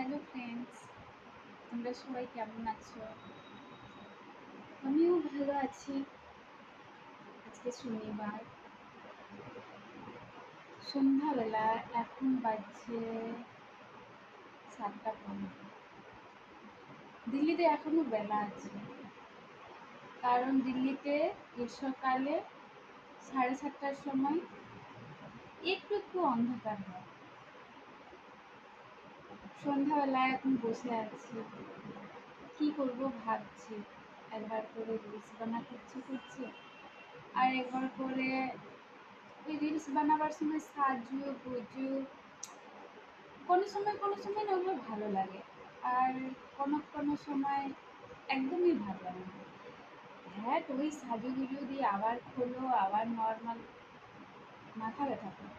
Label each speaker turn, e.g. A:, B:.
A: Hello friends, তোমরা সবাই কেমন আছো? আমিও ভালো আছি। আজকে শনিবার সন্ধ্যাবেলা, এখন বাজছে 7টা 15। দিল্লিতে এখনো বেলা আছে, কারণ দিল্লিতে গ্রীষ্মকালে 7:30টার সময় একটু একটু অন্ধকার হয়। সন্ধ্যাবেলায় এখন বসে আছি, কি করব ভাবছি। একবার করে রিলস বানাতে ইচ্ছে করছে, আর একবার করে ওই রিলস বানাবার সময় সাজু গুজু কোনো সময় না ওগুলো ভালো লাগে, আর কোনো সময় একদমই ভালো লাগে না। হ্যাঁ, তো ওই সাজুগুজু দিয়ে আবার খোলো, আবার নর্মাল, মাথা ব্যথা করে।